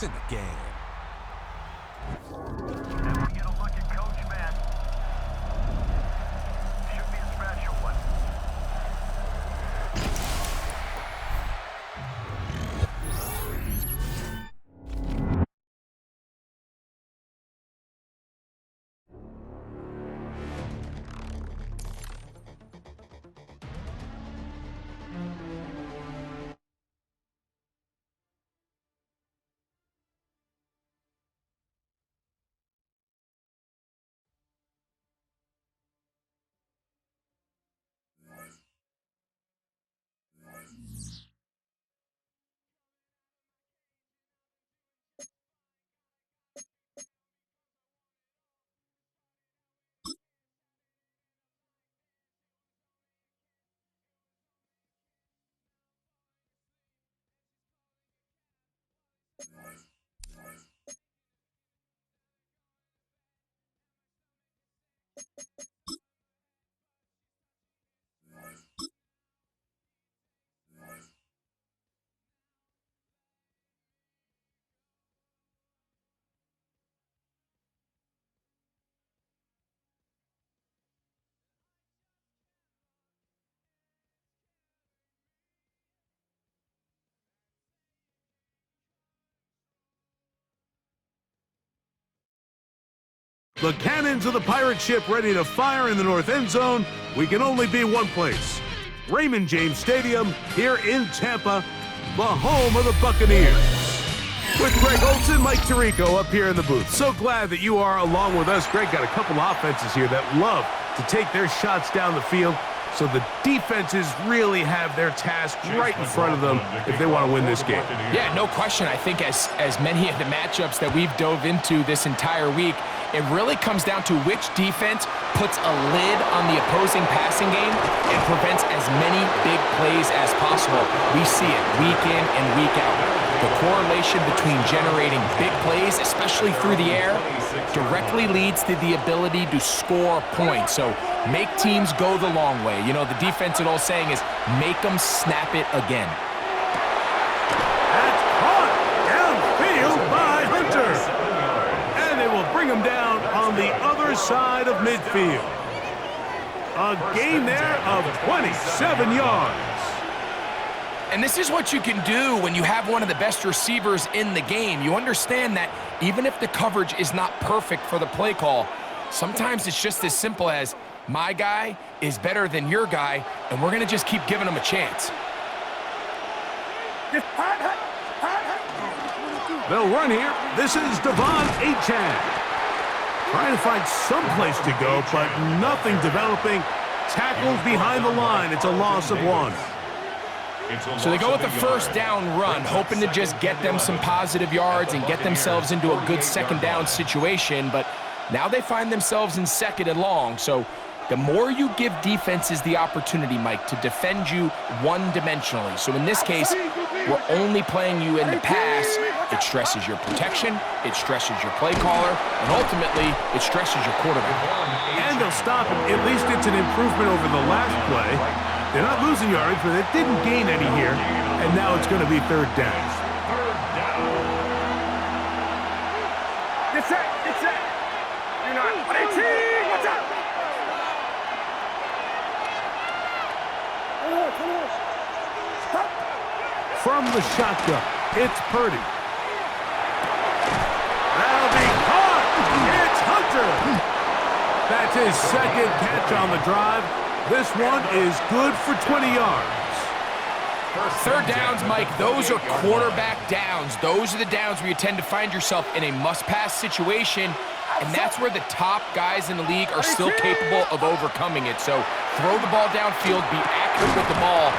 It's in the game. And we'll get a look at Coach Matt. Should be a special one. The cannons of the pirate ship ready to fire in the north end zone. We can only be one place. Raymond James Stadium here in Tampa, the home of the Buccaneers. With Greg Olson, Mike Tirico up here in the booth. So glad that you are along with us. Greg got a couple offenses here that love to take their shots down the field. So the defenses really have their task right in front of them if they want to win this game. Yeah, no question. I think as many of the matchups that we've dove into this entire week, it really comes down to which defense puts a lid on the opposing passing game and prevents as many big plays as possible. We see it week in and week out. The correlation between generating big plays, especially through the air, directly leads to the ability to score points. So make teams go the long way. You know, the defense, old saying is, make them snap it again. That's caught downfield by Hunter. And they will bring him down on the other side of midfield. A gain there of 27 yards. And this is what you can do when you have one of the best receivers in the game. You understand that even if the coverage is not perfect for the play call, sometimes it's just as simple as, my guy is better than your guy, and we're going to just keep giving him a chance. They'll run here. This is Devon Achane. Trying to find some place to go, but nothing developing. Tackled behind the line. It's a loss of 1. So they go with the first down run, hoping to just get them some positive yards and get themselves into a good second down situation, but now they find themselves in second and long. So the more you give defenses the opportunity, Mike, to defend you one-dimensionally. So in this case, we're only playing you in the pass. It stresses your protection, it stresses your play caller, and ultimately, it stresses your quarterback. And they'll stop him. At least it's an improvement over the last play. They're not losing yardage, but they didn't gain any here. And now it's going to be third down. Get set, get set. You're not 18, what's up? From the shotgun, it's Purdy. That'll be caught. It's Hunter. That's his second catch on the drive. This one is good for 20 yards. Third downs, Mike, those are quarterback downs. Those are the downs where you tend to find yourself in a must-pass situation, and that's where the top guys in the league are still capable of overcoming it. So throw the ball downfield, be accurate with the ball.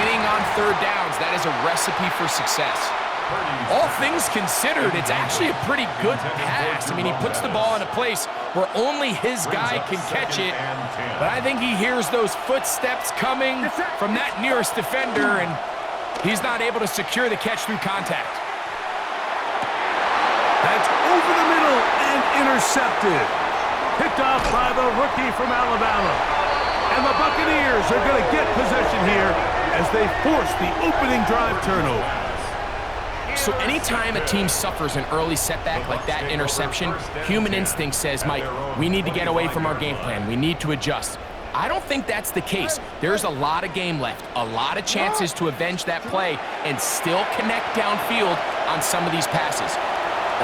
Winning on third downs, that is a recipe for success. All things considered, it's actually a pretty good pass. I mean, he puts the ball in a place where only his guy can catch it, but I think he hears those footsteps coming from that nearest defender, and he's not able to secure the catch through contact. That's over the middle and intercepted. Picked off by the rookie from Alabama. And the Buccaneers are going to get possession here as they force the opening drive turnover. So anytime a team suffers an early setback like that interception, human instinct says, Mike, we need to get away from our game plan. We need to adjust. I don't think that's the case. There's a lot of game left, a lot of chances to avenge that play and still connect downfield on some of these passes.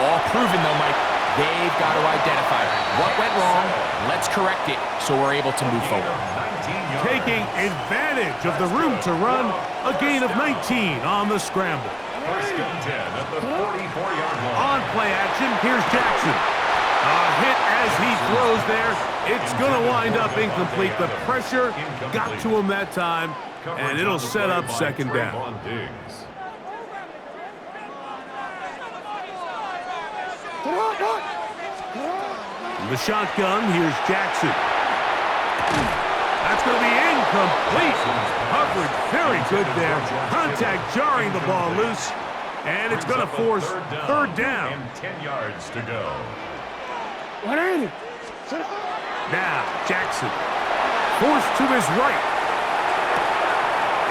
All proven though, Mike, they've got to identify what went wrong, let's correct it so we're able to move forward. Taking advantage of the room to run, a gain of 19 on the scramble. First and 10 at the 44-yard line. On play action, here's Jackson. A hit as he throws there. It's going to wind up incomplete. The pressure got to him that time, and it'll set up second down. From the shotgun, here's Jackson. That's going to be incomplete. Coverage very good there. Contact jarring the ball loose, and it's going to force third down. And 10 yards to go. Now, Jackson, forced to his right.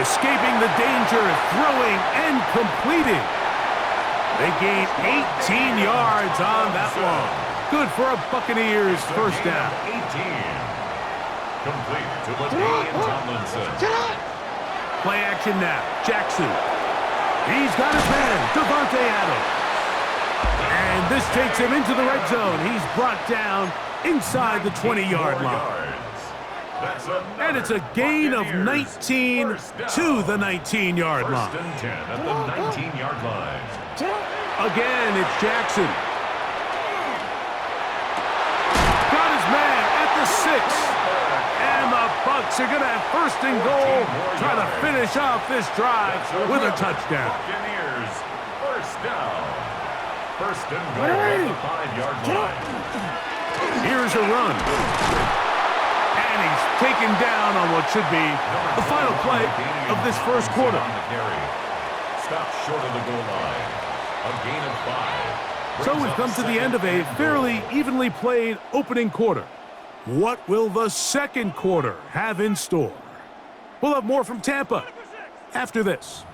Escaping the danger, throwing and completing. They gain 18 yards on that one. Good for a Buccaneers first down. 18. Complete to LaDainian Tomlinson. Play action now. Jackson. He's got his man, Devontae Adams. And this takes him into the red zone. He's brought down inside the 20-yard line. And it's a gain of 19 to the 19-yard line. First and 10 at the 19-yard line. Again, it's Jackson. Got his man at the 6. And the Bucs are going to have first and goal, trying to finish off this drive with a touchdown. Buccaneers, first down. First and goal at the 5-yard line. Here's a run. And he's taken down on what should be the final play of this first quarter. Stop short of the goal line. A gain of 5. So we've come to the end of a fairly evenly played opening quarter. What will the second quarter have in store? We'll have more from Tampa after this.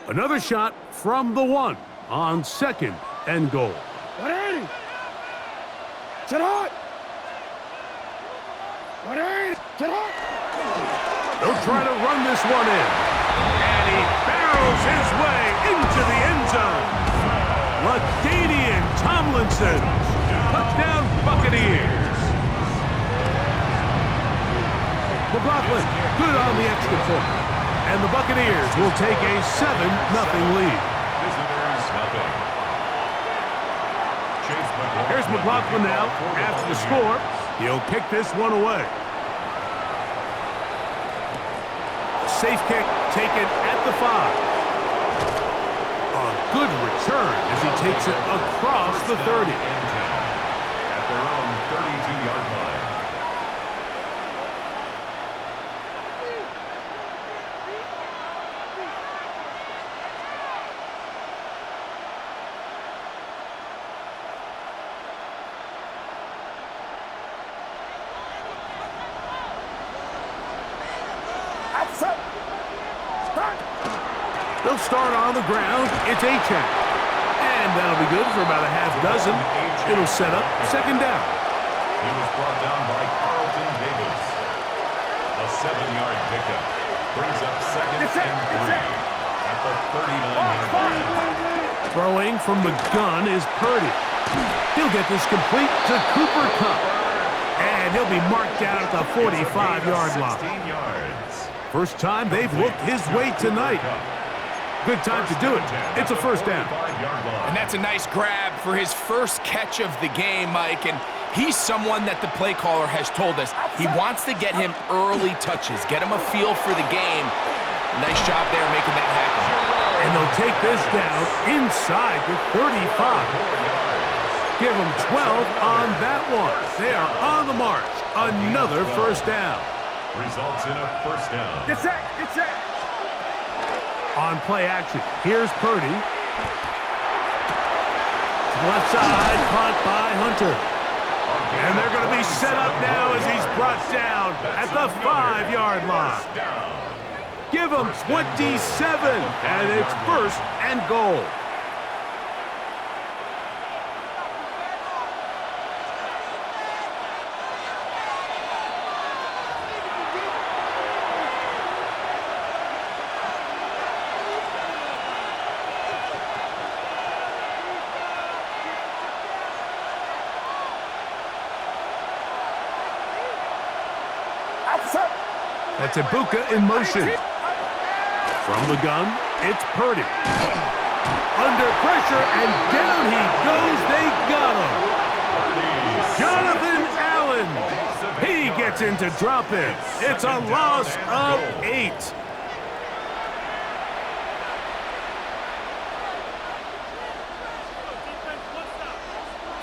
Another shot from the 1 on second and goal. They'll try to run this one in. And he barrels his way into the end zone. LaDainian Tomlinson. Touchdown Buccaneers. McLaughlin good on the extra point. And the Buccaneers will take a 7-0 lead. Visitors, nothing. Here's McLaughlin now. After the score, he'll kick this one away. Safe kick taken at the 5. A good return as he takes it across the 30. At their own 32-yard line. They'll start on the ground. It's Achane. And that'll be good for about a half dozen. It'll set up second down. He was brought down by Carlton Davis. A 7-yard pickup brings up second and 3 at the 39-yard line. Throwing from the gun is Purdy. He'll get this complete to Cooper Kupp. And he'll be marked down at the 45-yard line. 16 yards. First time they've looked his way tonight. Good time to do it. It's a first down. And that's a nice grab for his first catch of the game, Mike. And he's someone that the play caller has told us he wants to get him early touches, get him a feel for the game. Nice job there making that happen. And they'll take this down inside the 35. Give them 12 on that one. They are on the march. Another first down. Results in a first down. Get set. On play action, here's Purdy. Left side, caught by Hunter. And they're going to be set up now as he's brought down at the 5-yard line. Give him 27, and it's 1st and goal. That's Ibuka in motion. From the gun, it's Purdy. Under pressure, and down he goes. They got him. Jonathan Allen. He gets into drop it. It's a loss of 8.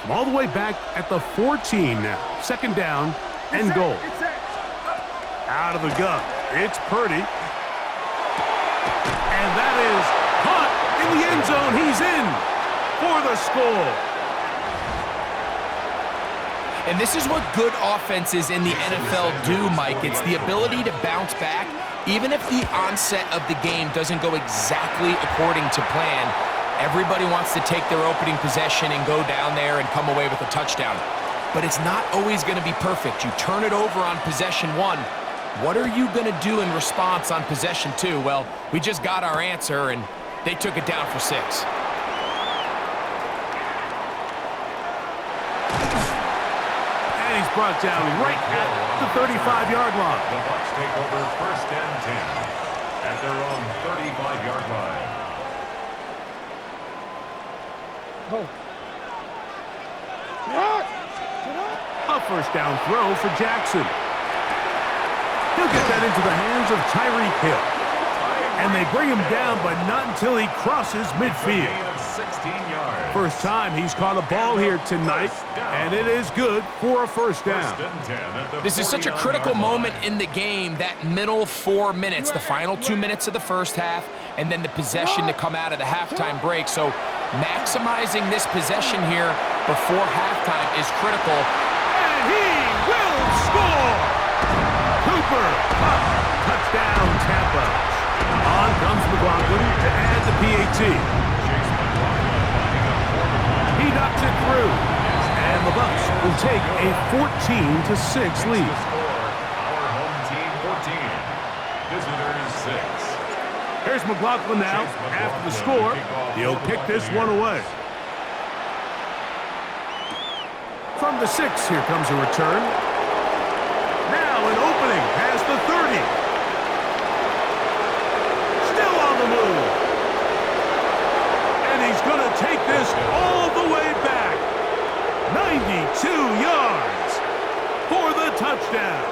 From all the way back at the 14 now. 2nd down and goal. Out of the gun, it's Purdy. And that is caught in the end zone. He's in for the score. And this is what good offenses in the NFL do, Mike. It's the ability to bounce back, even if the onset of the game doesn't go exactly according to plan. Everybody wants to take their opening possession and go down there and come away with a touchdown. But it's not always going to be perfect. You turn it over on possession 1. What are you going to do in response on possession 2? Well, we just got our answer, and they took it down for 6. And he's brought down right at the 35-yard line. The Bucs take over 1st and 10 at their own 35-yard line. A 1st down throw for Jackson. He'll get that into the hands of Tyreek Hill. And they bring him down, but not until he crosses midfield. 16 yards. First time he's caught a ball here tonight, and it is good for a 1st down. This is such a critical moment in the game, that middle 4 minutes, the final 2 minutes of the first half, and then the possession to come out of the halftime break. So maximizing this possession here before halftime is critical. And he will score! Cooper, touchdown Tampa. On comes McLaughlin to add the PAT. He knocks it through, and the Bucs will take a 14-6 lead. Our home team 14, visitors 6. Here's McLaughlin now. After the score, he'll kick this one away. From the 6, here comes a return. Now an opening past the 30. Still on the move. And he's going to take this all the way back. 92 yards for the touchdown.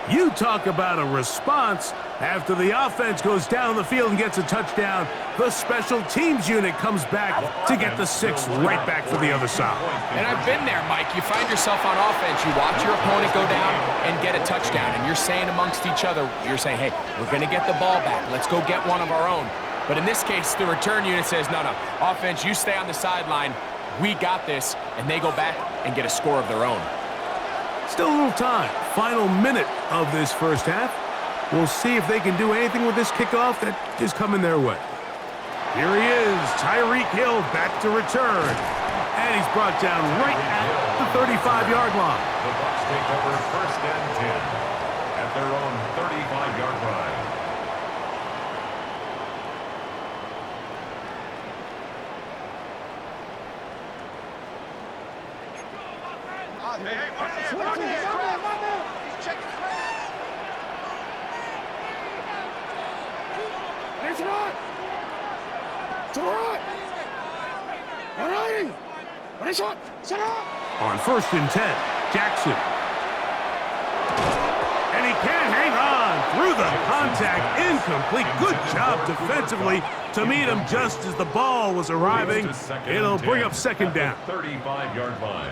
You talk about a response. After the offense goes down the field and gets a touchdown, the special teams unit comes back to get the 6 right back for the other side. And I've been there, Mike. You find yourself on offense. You watch your opponent go down and get a touchdown, and you're saying amongst each other, you're saying, hey, we're going to get the ball back. Let's go get one of our own. But in this case, the return unit says, no, offense, you stay on the sideline. We got this. And they go back and get a score of their own. Still a little time. Final minute of this first half. We'll see if they can do anything with this kickoff that is coming their way. Here he is, Tyreek Hill back to return. And he's brought down right at the 35-yard line. The Bucs take over 1st and 10 at their own 35-yard line. On 1st and 10, Jackson. And he can't hang on through the contact. Incomplete. Good job defensively to meet him just as the ball was arriving. It'll bring up 2nd down. 35-yard line.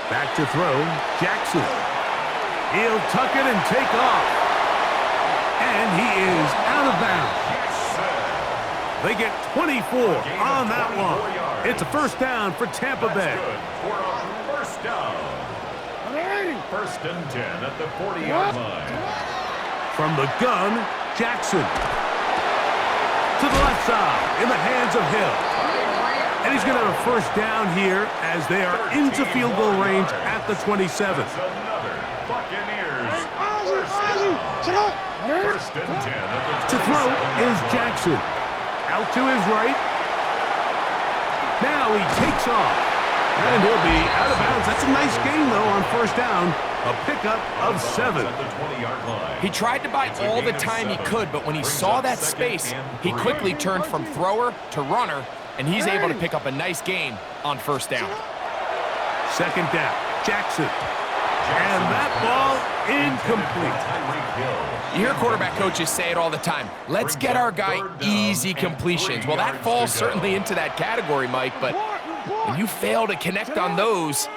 Back to throw, Jackson. He'll tuck it and take off. And he is out of bounds. They get 24 on that one. It's a first down for Tampa Bay. Good for a first down. First and 10 at the 40-yard line. From the gun, Jackson. To the left side, in the hands of Hill. And he's going to have a first down here as they are into field goal range at the 27. That's another Buccaneers first down. First and 10 at the 27. To throw is Jackson. Out to his right. Now he takes off. And he'll be out of bounds. That's a nice gain, though, on first down. A pickup of 7. At the 20-yard line. He tried to buy all the time he could, but when he saw that space, he quickly turned from thrower to runner, and he's able to pick up a nice gain on first down. Second down, Jackson. And that ball incomplete. You hear quarterback coaches say it all the time. Let's get our guy easy completions. Well, that falls certainly into that category, Mike, but when you fail to connect on those,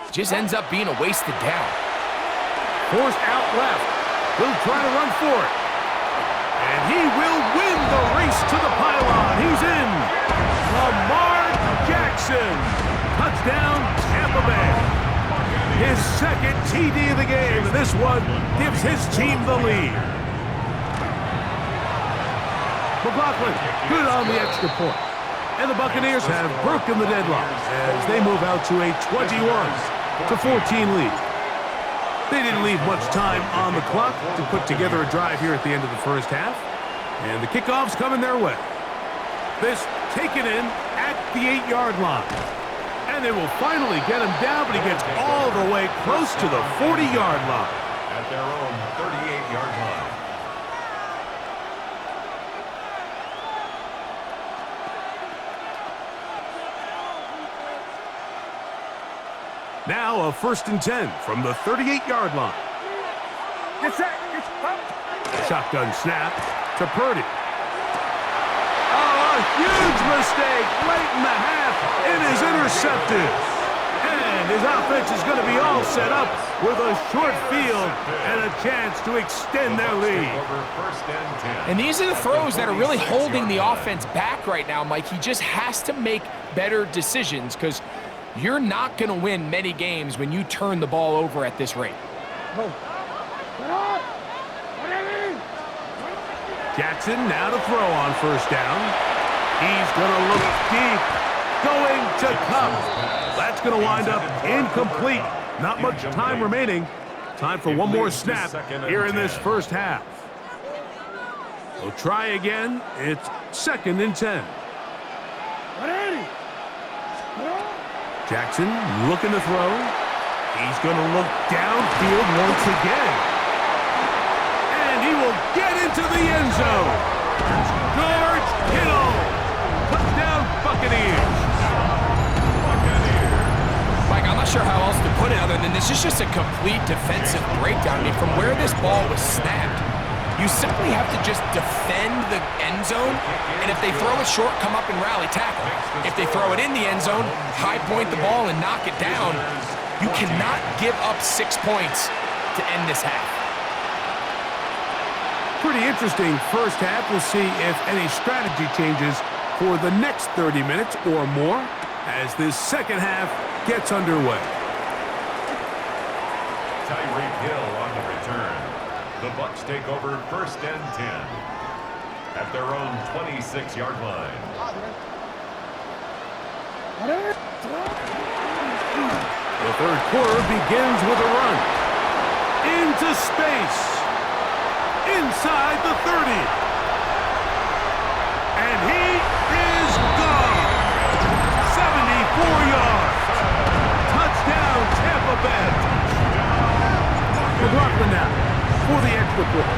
it just ends up being a wasted down. Forced out left. Will try to run for it. And he will win the race to the pylon. He's in. Lamar Jackson. Touchdown, Tampa Bay. His second TD of the game. And this one gives his team the lead. McLaughlin, good on the extra point. And the Buccaneers have broken the deadlock as they move out to a 21-14 lead. They didn't leave much time on the clock to put together a drive here at the end of the first half. And the kickoff's coming their way. This taken in at the 8-yard line. And they will finally get him down, but he gets all the way close to the 40-yard line. At their own 38-yard line. Now a first and 10 from the 38-yard line. Shotgun snap to Purdy. Oh, a huge mistake late in the half. It is intercepted. And his offense is going to be all set up with a short field and a chance to extend their lead. And these are the throws that are really holding the offense back right now, Mike. He just has to make better decisions because you're not going to win many games when you turn the ball over at this rate. Jackson now to throw on first down. He's going to look deep. Going to come. That's going to wind up incomplete. Not much time remaining. Time for one more snap here in this first half. We'll try again. It's second and 10. Jackson looking to throw. He's going to look downfield once again. And he will get into the end zone. George Kittle. Touchdown, Buccaneers. Mike, I'm not sure how else to put it other than this is just a complete defensive breakdown. I mean, from where this ball was snapped, you simply have to just defend the end zone, and if they throw it short, come up and rally tackle. If they throw it in the end zone, high point the ball and knock it down. You cannot give up 6 points to end this half. Pretty interesting first half. We'll see if any strategy changes for the next 30 minutes or more as this second half gets underway. Tyreek Hill on the return. The Bucs take over first and 10 at their own 26-yard line. The third quarter begins with a run. Into space. Inside the 30. And he is gone. 74 yards. Touchdown, Tampa Bay. McLaughlin now for the extra point.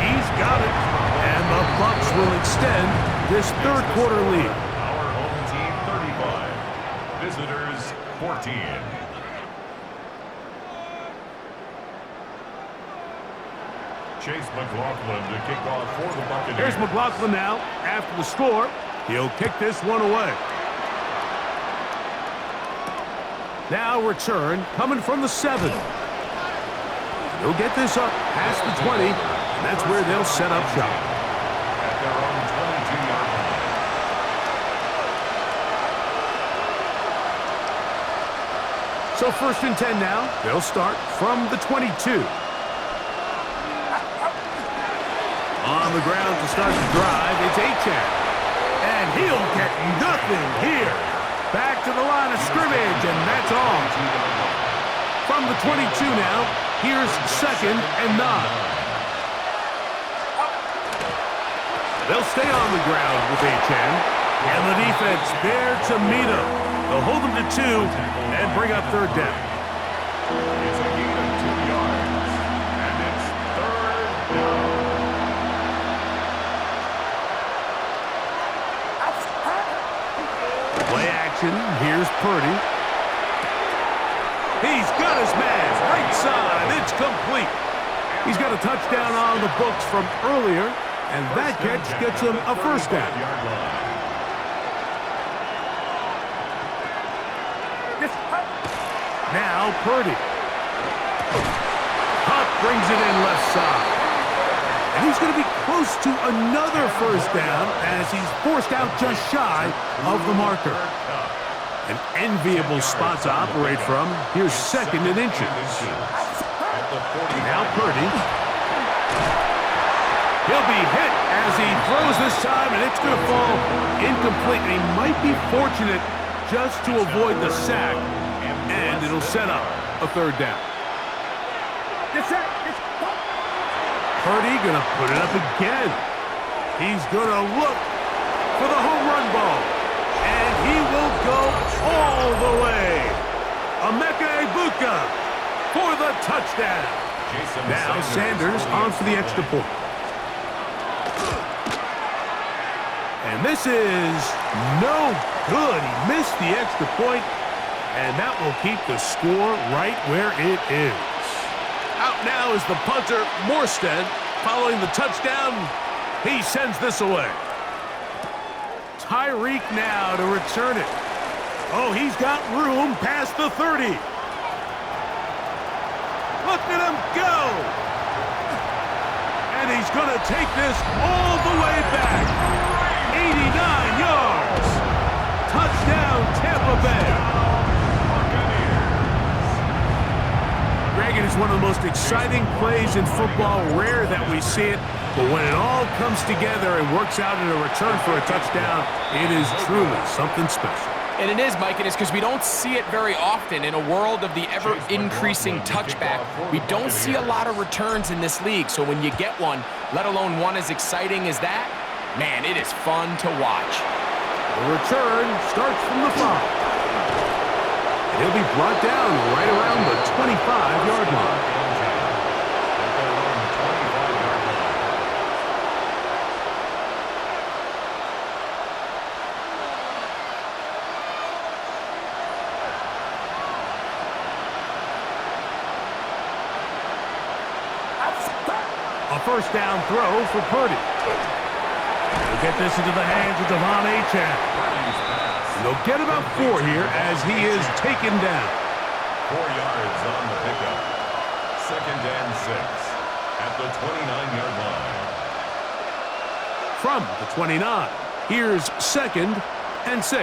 He's got it. And the Bucs will extend this third quarter lead. Our home team 35. Visitors 14. Chase McLaughlin to kick off for the Buccaneers. Here's McLaughlin now. After the score, he'll kick this one away. Now return coming from the 7. They'll get this up past the 20, and that's where they'll set up shop. At their own 22-yard So 1st and 10 now. They'll start from the 22. On the ground to start the drive, it's Achan. And he'll get nothing here. Back to the line of scrimmage, and that's all. From the 22 now, here's 2nd and 9. They'll stay on the ground with Achan. And the defense there to meet him. They'll hold him to 2 and bring up 3rd down. It's a gain of 2 yards, and it's 3rd down. Play action. Here's Purdy. He's got his man. Right side. It's complete. He's got a touchdown on the books from earlier, and that catch gets him a 1st down. Now Purdy. Huff brings it in left side. And he's going to be close to another 1st down as he's forced out just shy of the marker. An enviable spot to operate from. Here's 2nd and inches. Now Purdy. He'll be hit as he throws this time, and it's going to fall incomplete. And he might be fortunate just to avoid the sack. And it'll set up a 3rd down. Purdy gonna put it up again. He's gonna look for the home run ball. And he will go all the way. Emeka Egbuka for the touchdown. Now Sanders on for the extra point. And this is no good. He missed the extra point. And that will keep the score right where it is. Out now is the punter, Morstead. Following the touchdown, he sends this away. Tyreek now to return it. Oh, he's got room past the 30. Look at him go. And he's going to take this all the way back. 89 yards. Touchdown, Tampa Bay. Greg, it is one of the most exciting plays in football. Rare that we see it, but when it all comes together and works out in a return for a touchdown, it is truly something special. And it is, Mike, and it's because we don't see it very often. In a world of the ever-increasing touchback, we don't see a lot of returns in this league. So when you get one, let alone one as exciting as that, man, it is fun to watch. The return starts from the 5. He'll be brought down right around the 25-yard line. A 1st down throw for Purdy. He'll get this into the hands of Devon Achan. They'll get about 4 here as he is taken down. 4 yards on the pickup. 2nd and 6 at the 29-yard line. From the 29, here's 2nd and 6.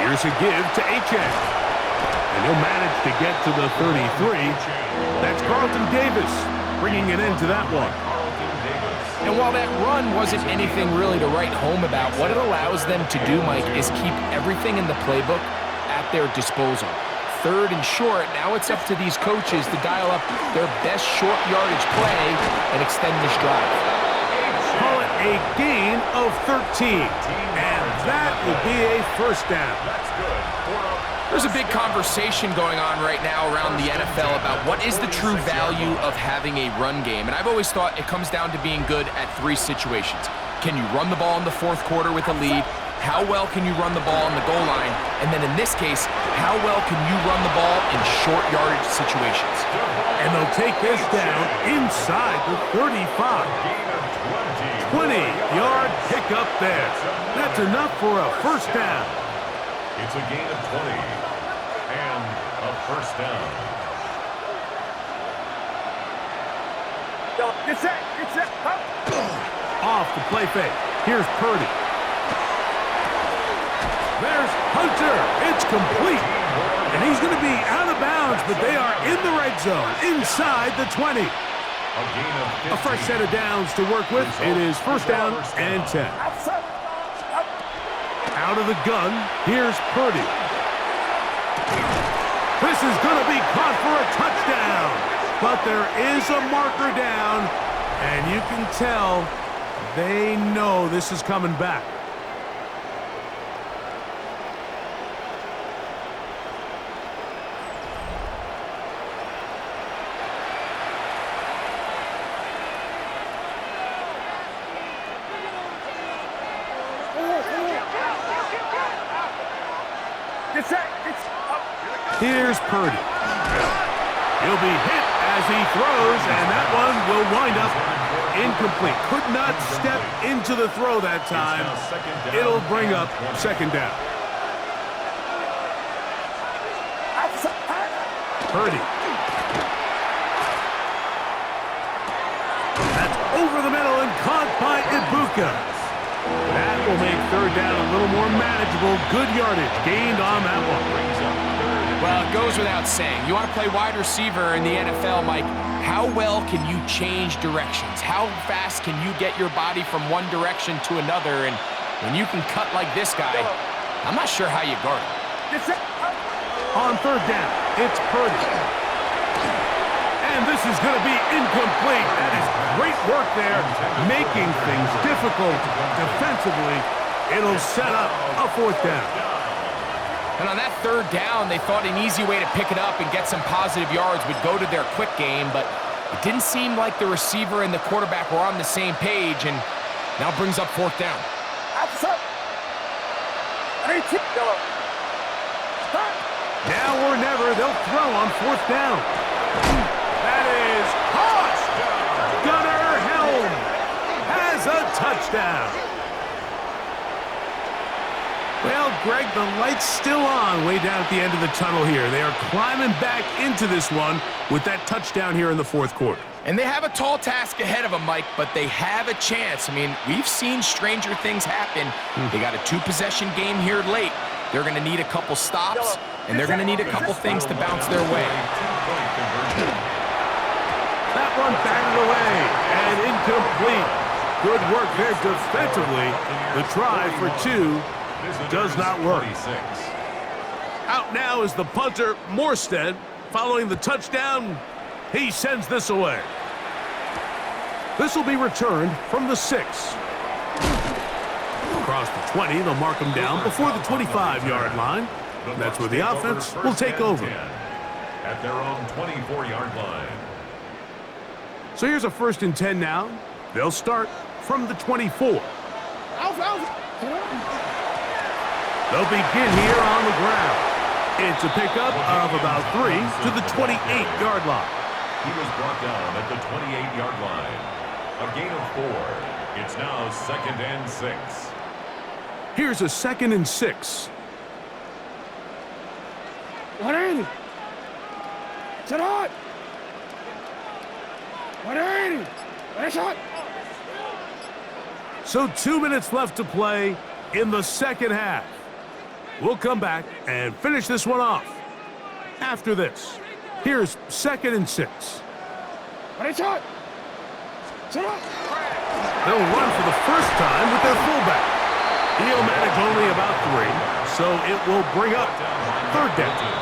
Here's a give to Achan. And he'll manage to get to the 33. That's Carlton Davis bringing it into that one. And while that run wasn't anything really to write home about, what it allows them to do, Mike, is keep everything in the playbook at their disposal. 3rd and short, now it's up to these coaches to dial up their best short yardage play and extend this drive. Call it a gain of 13. And that will be a 1st down. That's good. There's a big conversation going on right now around the NFL about what is the true value of having a run game. And I've always thought it comes down to being good at 3 situations. Can you run the ball in the 4th quarter with a lead? How well can you run the ball on the goal line? And then in this case, how well can you run the ball in short yardage situations? And they'll take this down inside the 35. 20-yard pickup there. That's enough for a 1st down. It's a gain of 20 and a 1st down. Off the play fake. Here's Purdy. There's Hunter. It's complete. And he's going to be out of bounds, but they are in the red zone, inside the 20. A fresh set of downs to work with. It is first down and 10. Out of the gun, here's Purdy. This is going to be caught for a touchdown. But there is a marker down, and you can tell they know this is coming back. Here's Purdy. He'll be hit as he throws, and that one will wind up incomplete. Could not step into the throw that time. It'll bring up second down. Purdy. That's over the middle and caught by Ibuka. That will make third down a little more manageable. Good yardage gained on that one. Well, it goes without saying. You want to play wide receiver in the NFL, Mike, how well can you change directions? How fast can you get your body from one direction to another? And when you can cut like this guy, I'm not sure how you guard him. On third down, it's Purdy. And this is going to be incomplete. That is great work there, making things difficult defensively. It'll set up a fourth down. And on that third down, they thought an easy way to pick it up and get some positive yards would go to their quick game, but it didn't seem like the receiver and the quarterback were on the same page, and now brings up fourth down. Now or never, they'll throw on fourth down. That is caught. Gunnar Helm has a touchdown. Well, Greg, the light's still on way down at the end of the tunnel here. They are climbing back into this one with that touchdown here in the fourth quarter. And they have a tall task ahead of them, Mike, but they have a chance. I mean, we've seen stranger things happen. They got a two-possession game here late. They're going to need a couple stops, and they're going to need a couple things to bounce their way. That one batted away and incomplete. Good work there defensively. The try for two does not work. Out now is the punter, Morstead. Following the touchdown, he sends this away. This will be returned from the 6. Across the 20, they'll mark him down before the 25-yard line. That's where the offense will take over. At their own 24-yard line. So here's a 1st and 10 now. They'll start from the 24. They'll begin here on the ground. It's a pickup of about 3 to the 28-yard line. He was brought down at the 28-yard line. A gain of 4. It's now 2nd and 6. Here's a 2nd and 6. What in? Sit on. What in? What is shot? So 2 minutes left to play in the second half. We'll come back and finish this one off. After this, here's 2nd and 6. What is shot? Sit on. They'll run for the first time with their fullback. He'll manage only about 3, so it will bring up third down.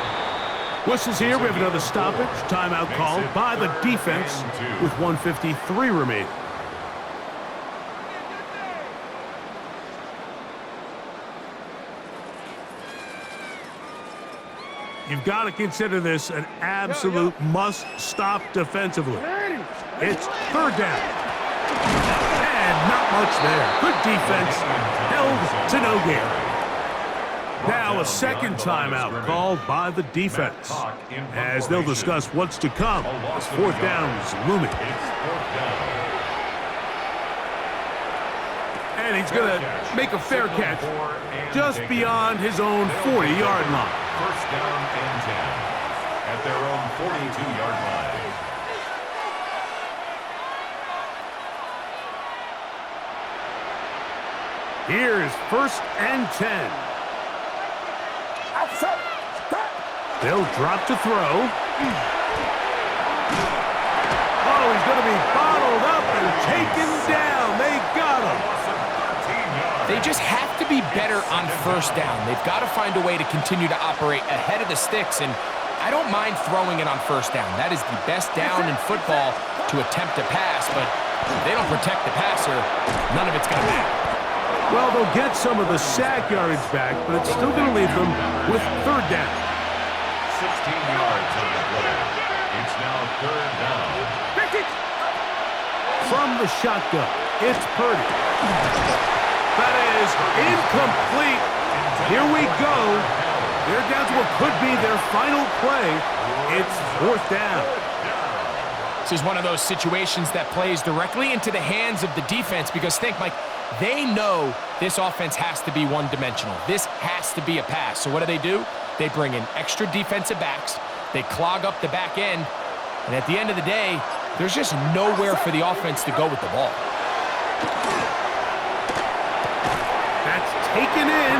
Whistles here. We have another stoppage. Timeout called by the defense with 1:53 remaining. You've got to consider this an absolute must-stop defensively. It's third down. And not much there. Good defense. Held to no gain. Now a second timeout called by the defense as they'll discuss what's to come as fourth down is looming. And he's going to make a fair catch just beyond his own 40-yard line. First down and 10 at their own 42-yard line. Here's 1st and 10. They'll drop to throw. Oh, he's going to be bottled up and taken down. They got him. They just have to be better on first down. They've got to find a way to continue to operate ahead of the sticks, and I don't mind throwing it on first down. That is the best down in football to attempt to pass, but if they don't protect the passer, none of it's going to matter. Well, they'll get some of the sack yardage back, but it's still going to leave them with third down. 16 yards on the play. It's now third down. From the shotgun, it's Purdy. That is incomplete. Here we go. They're down to what could be their final play. It's fourth down. This is one of those situations that plays directly into the hands of the defense because think, Mike, they know this offense has to be one-dimensional. This has to be a pass. So what do? They bring in extra defensive backs. They clog up the back end. And at the end of the day, there's just nowhere for the offense to go with the ball. That's taken in,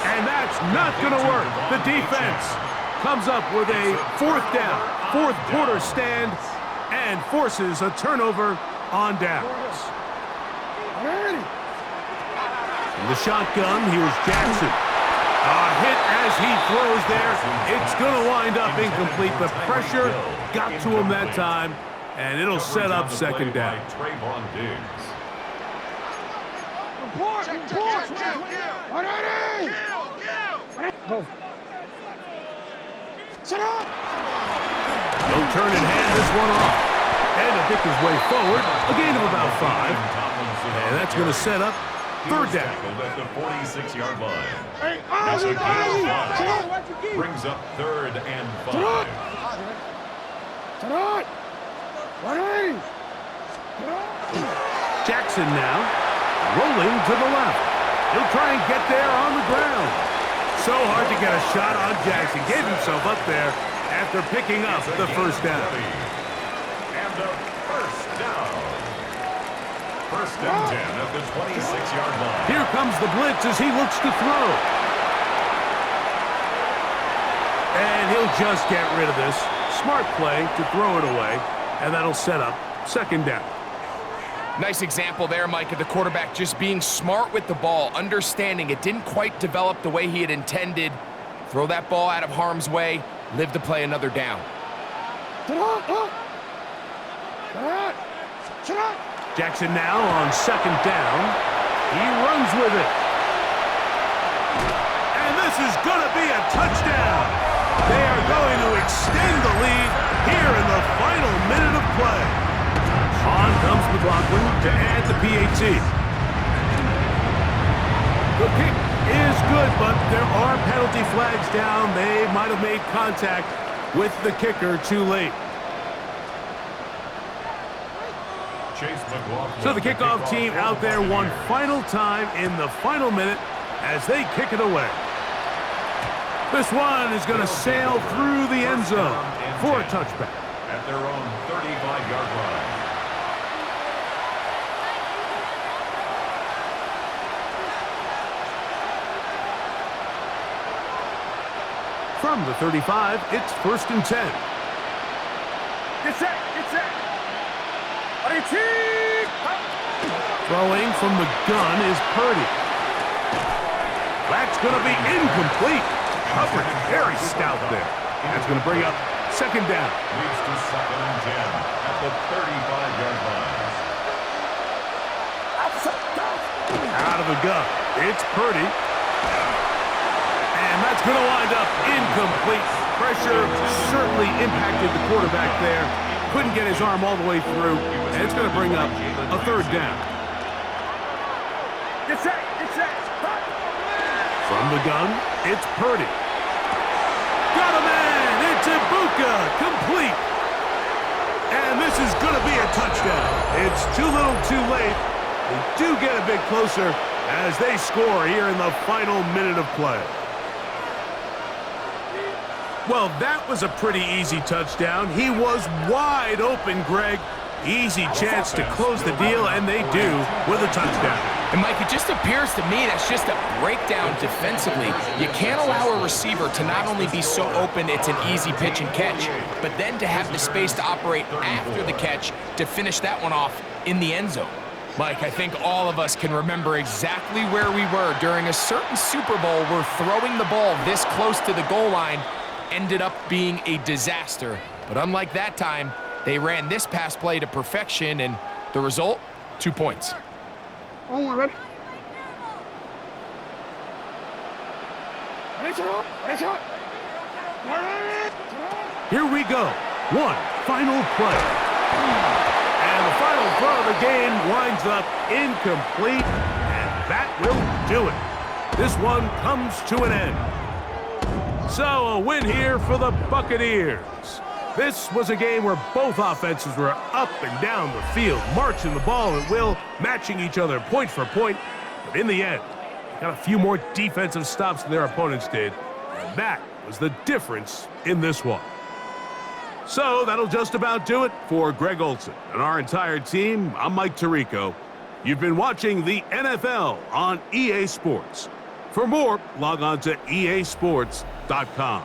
and that's not going to work. The defense comes up with a fourth down, fourth quarter stand, and forces a turnover on downs. In the shotgun, here's Jackson. A hit as he throws there. It's going to wind up incomplete. The pressure got to him that time, and it'll set up second down. No turn and hand this one off. And to pick his way forward, a gain of about 5. And that's going to set up third down. At the 46-yard line. Brings up third and 5. Jackson now rolling to the left. He'll try and get there on the ground. So hard to get a shot on Jackson. Gave himself up there after picking up the first down. And a first down. First and 10 at the 26-yard line. Here comes the blitz as he looks to throw. And he'll just get rid of this. Smart play to throw it away, and that'll set up second down. Nice example there, Mike, of the quarterback just being smart with the ball, understanding it didn't quite develop the way he had intended. Throw that ball out of harm's way, live to play another down. Jackson now on second down. He runs with it. And this is going to be a touchdown. They are going to extend the lead here in the final minute of play. On comes McLaughlin to add the PAT. The kick is good, but there are penalty flags down. They might have made contact with the kicker too late. So the kickoff team out there one final time in the final minute as they kick it away. This one is going to sail through the end zone for a touchback. At their own 35-yard line. From the 35, it's first and 10. Get set. Throwing from the gun is Purdy. That's going to be incomplete. Covered very stout there. That's going to bring up second down. Leads to second and 10 at the 35-yard line. Out of the gun, it's Purdy. And that's going to wind up incomplete. Pressure certainly impacted the quarterback there. Couldn't get his arm all the way through, and it's going to bring up a third down. Get set. From the gun, it's Purdy. Got a man! It's Ibuka! Complete! And this is going to be a touchdown. It's too little too late. They do get a bit closer as they score here in the final minute of play. Well, that was a pretty easy touchdown. He was wide open, Greg. Easy chance to close the deal, and they do with a touchdown. And Mike, it just appears to me that's just a breakdown defensively. You can't allow a receiver to not only be so open it's an easy pitch and catch, but then to have the space to operate after the catch to finish that one off in the end zone. Mike, I think all of us can remember exactly where we were during a certain Super Bowl where throwing the ball this close to the goal line ended up being a disaster. But unlike that time, they ran this pass play to perfection, and the result, 2 points. Oh, ready? Here we go. One final play. And the final throw of the game winds up incomplete, and that will do it. This one comes to an end. So a win here for the Buccaneers. This was a game where both offenses were up and down the field, marching the ball at will, matching each other point for point. But in the end, they got a few more defensive stops than their opponents did, and that was the difference in this one. So that'll just about do it for Greg Olson and our entire team. I'm Mike Tirico. You've been watching the NFL on EA Sports. For more, log on to easports.com.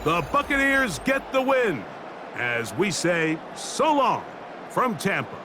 The Buccaneers get the win, as we say so long from Tampa.